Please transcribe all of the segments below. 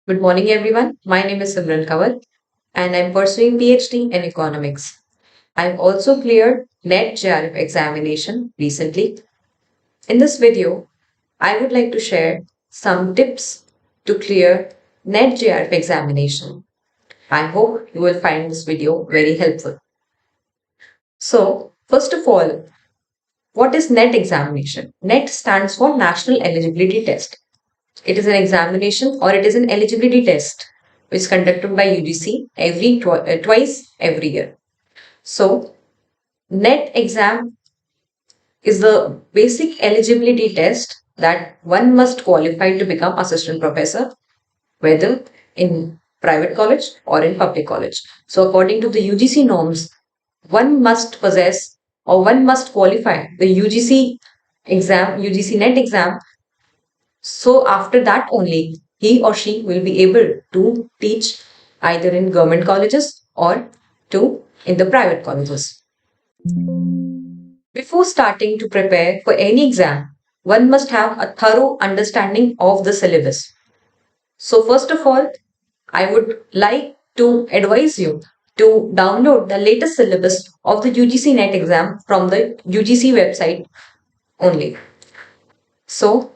Good morning, everyone. My name is Simran, and I'm pursuing PhD in economics. I've also cleared NET JRF examination recently. In this video, I would like to share some tips to clear NET JRF examination. I hope you will find this video very helpful. So, first of all, what is NET examination? NET stands for National Eligibility Test. It is an examination or it is an eligibility test which is conducted by UGC twice every year. So, NET exam is the basic eligibility test that one must qualify to become assistant professor, whether in private college or in public college. So, according to the UGC norms, one must possess or one must qualify the UGC NET exam. So after that only he or she will be able to teach either in government colleges or to in the private colleges. Before starting to prepare for any exam, one must have a thorough understanding of the syllabus. So first of all, I would like to advise you to download the latest syllabus of the UGC NET exam from the UGC website only. So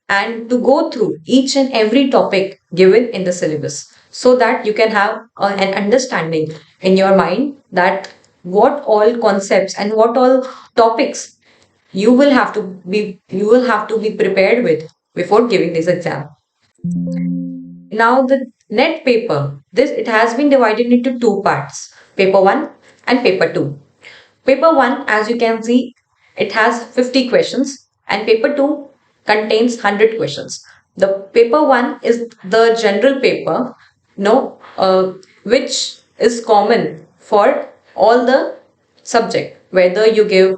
and to go through each and every topic given in the syllabus so that you can have an understanding in your mind that what all concepts and what all topics you will have to be prepared with before giving this exam. Now the net paper, this it has been divided into two parts, paper 1 and paper 2. Paper 1, as you can see, it has 50 questions and paper 2 contains 100 questions. The paper 1 is the general paper, no, which is common for all the subject, whether you give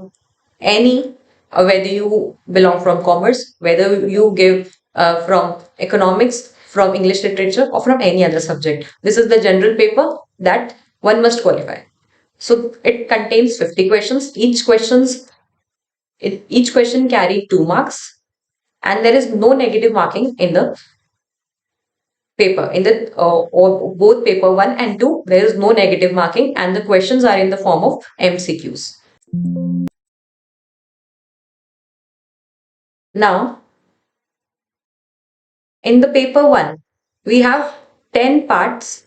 any, whether you belong from commerce, whether you give from economics, from English literature, or from any other subject. This is the general paper that one must qualify. So it contains 50 questions. Each question carry 2 marks, and there is no negative marking in the paper. In the or both paper 1 and 2, there is no negative marking, and the questions are in the form of MCQs. Now, in the paper 1, we have 10 parts: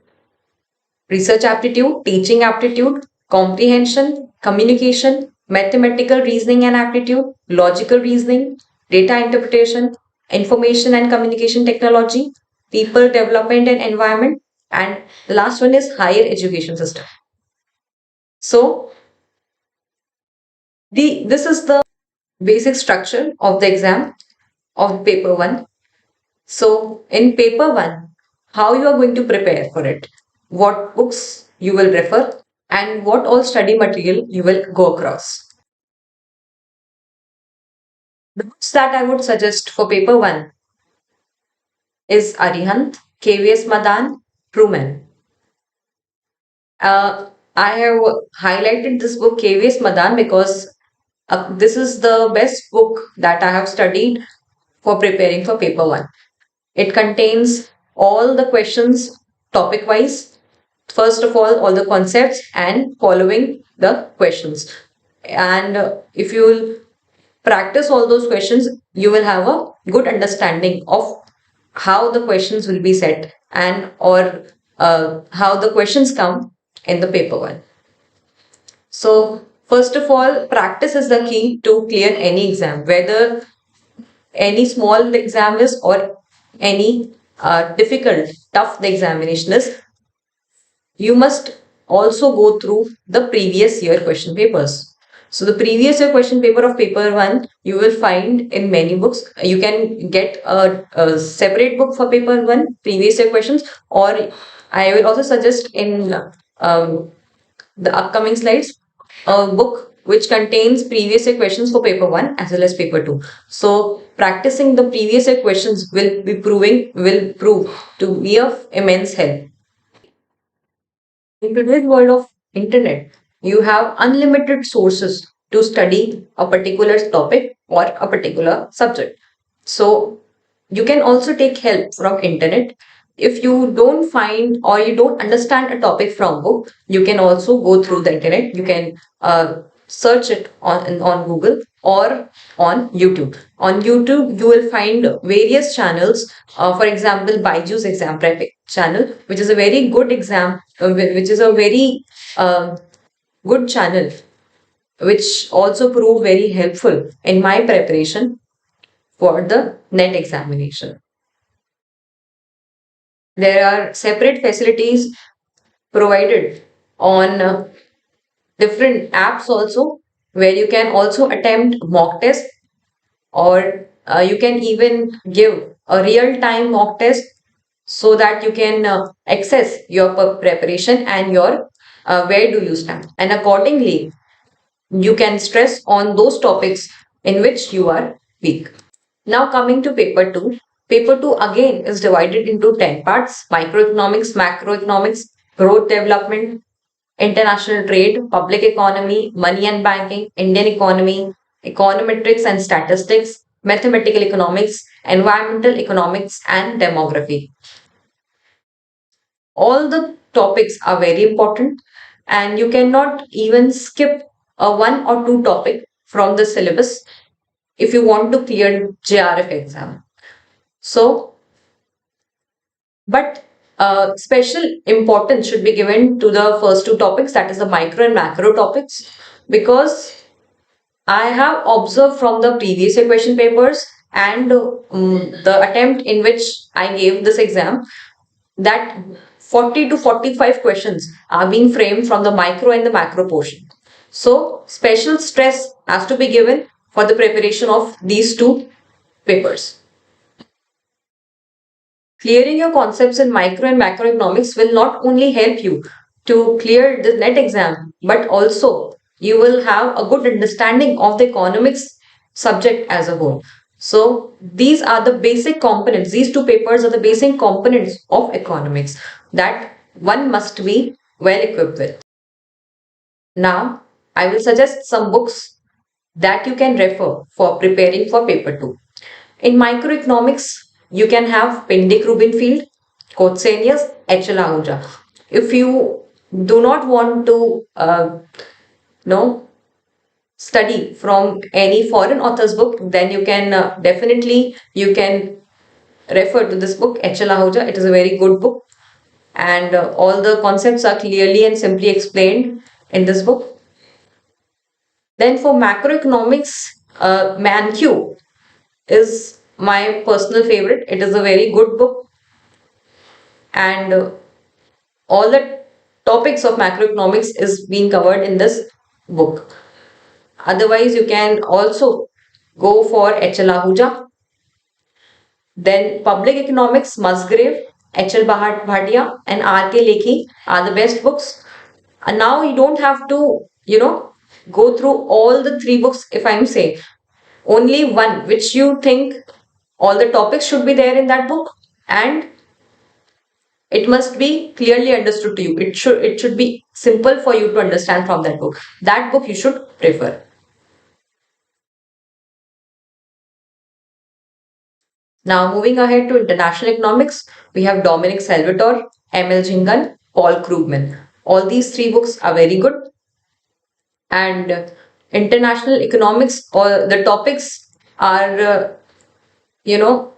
research aptitude, teaching aptitude, comprehension, communication, mathematical reasoning and aptitude, logical reasoning, data interpretation, information and communication technology, people development and environment, and the last one is higher education system. So, this is the basic structure of the exam of paper 1. So, in paper 1, how you are going to prepare for it, what books you will refer, and what all study material you will go across. The books that I would suggest for paper 1 is Arihant, KVS Madan, Truman. I have highlighted this book KVS Madan because this is the best book that I have studied for preparing for paper 1. It contains all the questions topic wise. First of all the concepts and following the questions. And if you will practice all those questions, you will have a good understanding of how the questions will be set and or how the questions come in the paper 1. So, first of all, practice is the key to clear any exam, whether any small exam is or any difficult, tough the examination is. You must also go through the previous year question papers. So the previous year question paper of paper 1 you will find in many books. You can get a separate book for paper 1 previous year questions, or I will also suggest in the upcoming slides a book which contains previous year questions for paper 1 as well as paper 2. So practicing the previous year questions will prove to be of immense help. In today's world of internet, you have unlimited sources to study a particular topic or a particular subject. So you can also take help from internet. if you don't find or you don't understand a topic from book, you can also go through the internet. You can search it on Google or on YouTube. On YouTube, you will find various channels. For example, Byju's exam prep channel, which is a very good exam, which is a very good channel, which also proved very helpful in my preparation for the net examination. There are separate facilities provided on different apps also, where you can also attempt mock test, or you can even give a real time mock test, so that you can access your preparation and your where do you stand, and accordingly you can stress on those topics in which you are weak. Now coming to paper 2. Paper 2 again is divided into 10 parts: microeconomics, macroeconomics, growth development, international trade, public economy, money and banking, Indian economy, econometrics and statistics, mathematical economics, environmental economics, and demography. All the topics are very important, and you cannot even skip a one or two topic from the syllabus if you want to clear JRF exam. So, but special importance should be given to the first two topics, that is the micro and macro topics, because I have observed from the previous year question papers and the attempt in which I gave this exam, that 40 to 45 questions are being framed from the micro and the macro portion. So, special stress has to be given for the preparation of these two papers. Clearing your concepts in micro and macroeconomics will not only help you to clear the net exam, but also you will have a good understanding of the economics subject as a whole. So, these are the basic components, these two papers are the basic components of economics that one must be well equipped with. Now, I will suggest some books that you can refer for preparing for paper 2. In microeconomics, you can have Pindick Rubinfield, Kotsenius, H.L. Ahuja. If you do not want to know study from any foreign author's book, then you can definitely you can refer to this book, H.L. Ahuja. It is a very good book, and all the concepts are clearly and simply explained in this book. Then for macroeconomics, Manque is my personal favorite. It is a very good book, and all the topics of macroeconomics is being covered in this book. Otherwise, you can also go for H.L. Ahuja. Then public economics, Musgrave, H.L. Bhatia, and R.K. Lekhi are the best books. And now you don't have to, go through all the three books if I'm saying. Only one which you think all the topics should be there in that book, and it must be clearly understood to you. It should be simple for you to understand from that book. That book you should prefer. Now moving ahead to international economics, we have Dominic Salvatore, M.L. Jingan, Paul Krugman. All these three books are very good, and international economics, or the topics are you know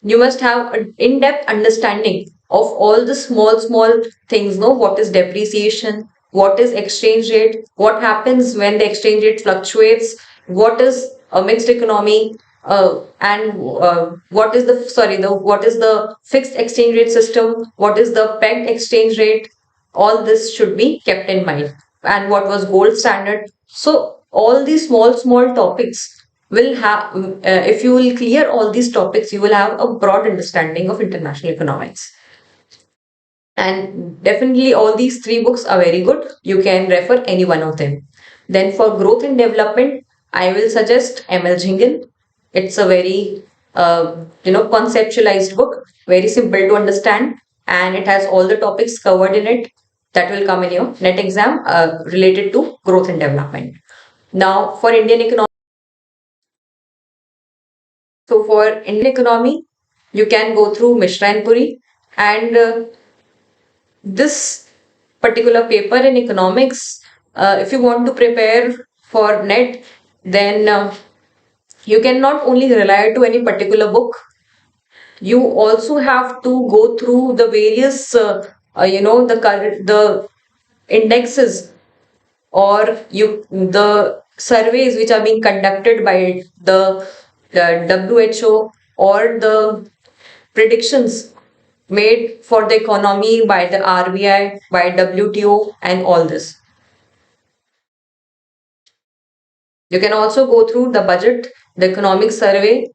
you must have an in-depth understanding of all the small things. No, what is depreciation, what is exchange rate, what happens when the exchange rate fluctuates, what is a mixed economy, and what is the fixed exchange rate system, what is the pegged exchange rate. All this should be kept in mind, and what was gold standard. So all these small topics will have, if you will clear all these topics, you will have a broad understanding of international economics. And definitely all these three books are very good. You can refer any one of them. Then for growth and development, I will suggest ML Jingle. It's a very conceptualized book, very simple to understand, and it has all the topics covered in it that will come in your net exam related to growth and development. Now for Indian economy, so for Indian economy, You can go through Mishra and Puri, and this particular paper in economics, if you want to prepare for net, then you can not only rely to any particular book, you also have to go through the various the indexes, or the surveys which are being conducted by the WHO, or the predictions made for the economy by the RBI, by WTO, and all this. You can also go through the budget, the economic survey,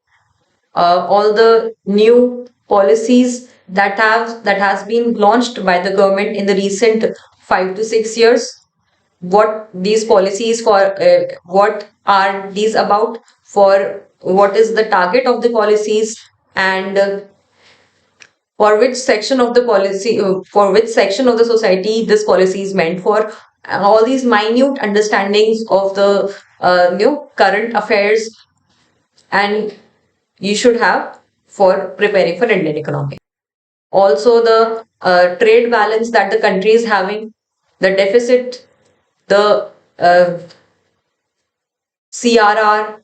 all the new policies that has been launched by the government in the recent 5 to 6 years. What these policies for, what are these about, for what is the target of the policies, and for which section of the policy, for which section of the society this policy is meant for. All these minute understandings of the current affairs, and you should have for preparing for Indian economy. Also, the trade balance that the country is having, the deficit, the CRR,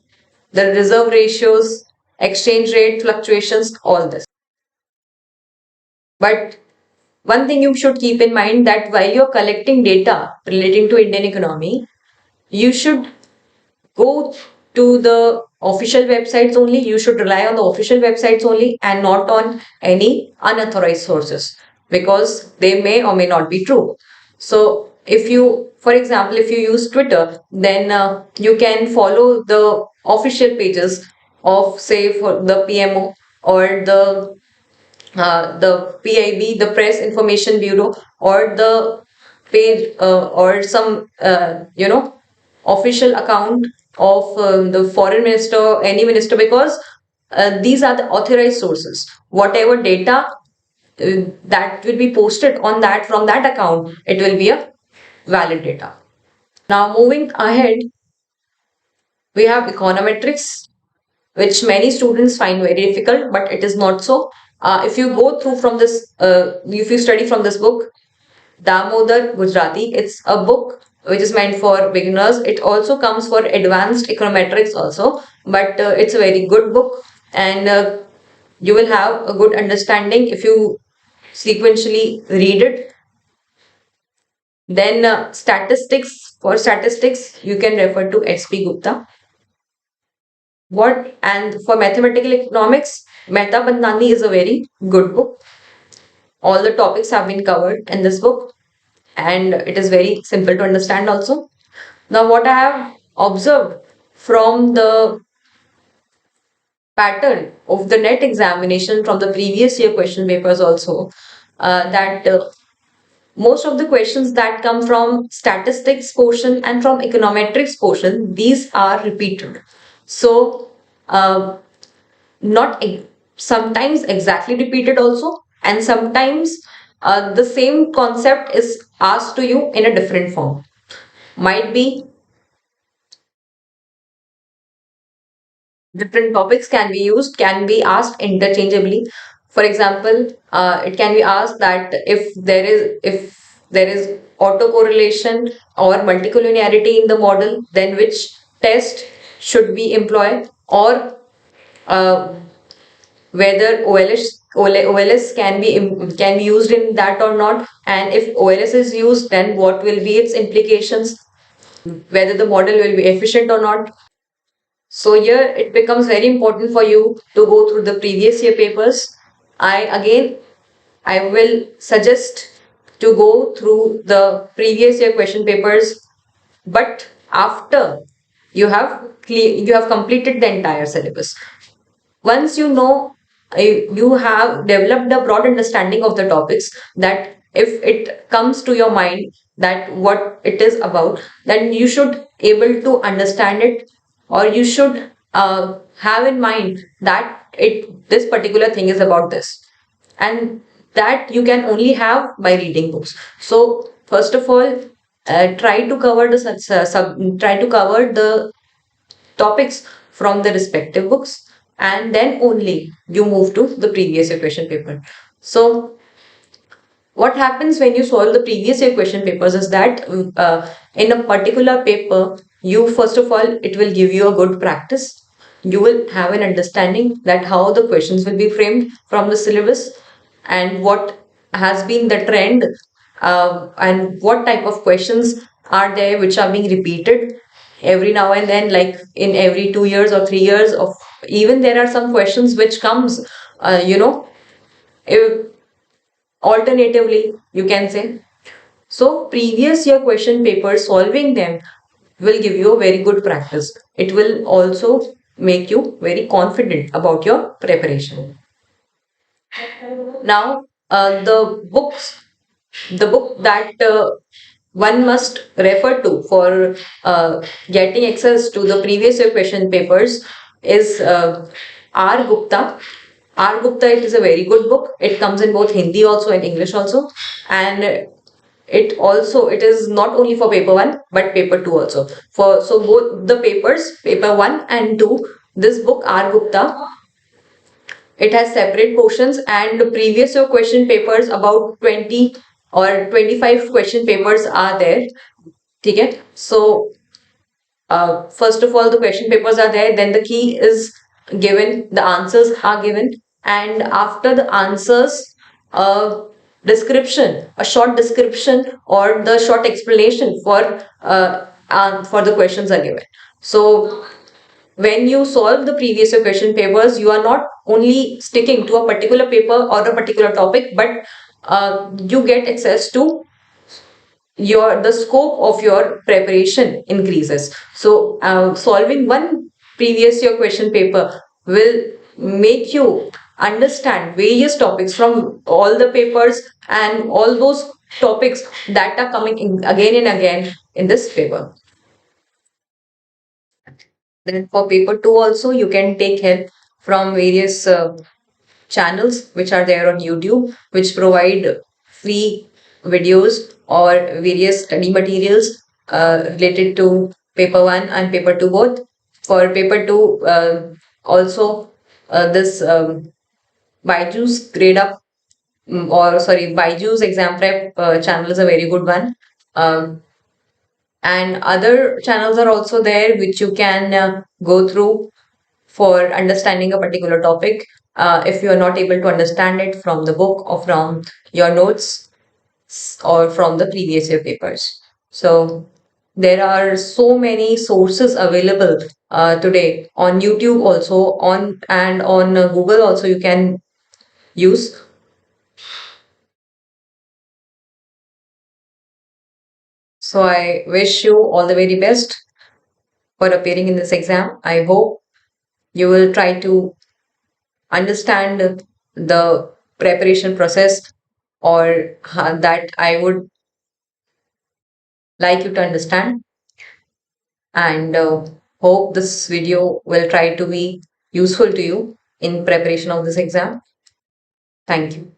the reserve ratios, exchange rate fluctuations, all this. But one thing you should keep in mind, that while you're collecting data relating to Indian economy, you should go to the official websites only. You should rely on the official websites only, and not on any unauthorized sources, because they may or may not be true. So if you, for example, if you use Twitter, then you can follow the official pages of, say, for the PMO, or the PIB, the Press Information Bureau, or the page, or some official account of the foreign minister, any minister, because these are the authorized sources. Whatever data that will be posted on that, from that account, it will be a valid data. Now, moving ahead, we have econometrics, which many students find very difficult, but it is not so. If you go through from this, if you study from this book, Damodar Gujarati, it's a book which is meant for beginners. It also comes for advanced econometrics also, but it's a very good book, and you will have a good understanding if you sequentially read it. Then statistics, for statistics, you can refer to S.P. Gupta. What, and for mathematical economics, Mehta Bandani is a very good book. All the topics have been covered in this book, and it is very simple to understand also. Now, what I have observed from the pattern of the net examination from the previous year question papers also, that most of the questions that come from statistics portion and from econometrics portion, these are repeated. So, not sometimes exactly repeated also, and sometimes the same concept is asked to you in a different form. Might be different topics can be used, can be asked interchangeably. For example, it can be asked that if there is autocorrelation or multicollinearity in the model, then which test should be employed, or uh, whether OLS can be used in that or not, and if OLS is used, then what will be its implications, whether the model will be efficient or not. So here it becomes very important for you to go through the previous year papers. I will suggest to go through the previous year question papers, but after you have completed the entire syllabus. Once you know, you have developed a broad understanding of the topics, that if it comes to your mind that what it is about, then you should able to understand it, or you should have in mind that it this particular thing is about this, and that you can only have by reading books. So first of all, try to cover the try to cover the topics from the respective books. and then only you move to the previous year question paper. So what happens when you solve the previous year question papers is that in a particular paper, you first of all, it will give you a good practice. You will have an understanding that how the questions will be framed from the syllabus and what has been the trend, and what type of questions are there which are being repeated every now and then, like in every 2 years or 3 years of, even there are some questions which comes, if alternatively, you can say. So, previous year question papers, solving them will give you a very good practice. It will also make you very confident about your preparation. Now, the book that one must refer to for getting access to the previous year question papers is R. Gupta. R. Gupta, it is a very good book. It comes in both Hindi also and English also. And it is not only for paper 1 but paper 2 also. For so both the papers, paper 1 and 2, this book R. Gupta, it has separate portions, and the previous year question papers, about 20 or 25 question papers are there. Okay? So, first of all, the question papers are there, then the key is given, the answers are given, and after the answers, a a short description or the short explanation for the questions are given. So, when you solve the previous year question papers, you are not only sticking to a particular paper or a particular topic, but you get access to your the scope of your preparation increases. So, solving one previous year question paper will make you understand various topics from all the papers and all those topics that are coming in again and again in this paper. Then for paper 2 also, you can take help from various channels which are there on YouTube, which provide free videos or various study materials related to paper 1 and paper 2 both. For paper 2, also this Byju's grade up, or sorry, Byju's exam prep channel is a very good one. Um, and other channels are also there which you can go through for understanding a particular topic, if you are not able to understand it from the book or from your notes or from the previous year papers. So there are so many sources available today on YouTube also, on Google also you can use. So I wish you all the very best for appearing in this exam. I hope you will try to understand the preparation process, or that I would like you to understand, and hope this video will try to be useful to you in preparation of this exam. Thank you.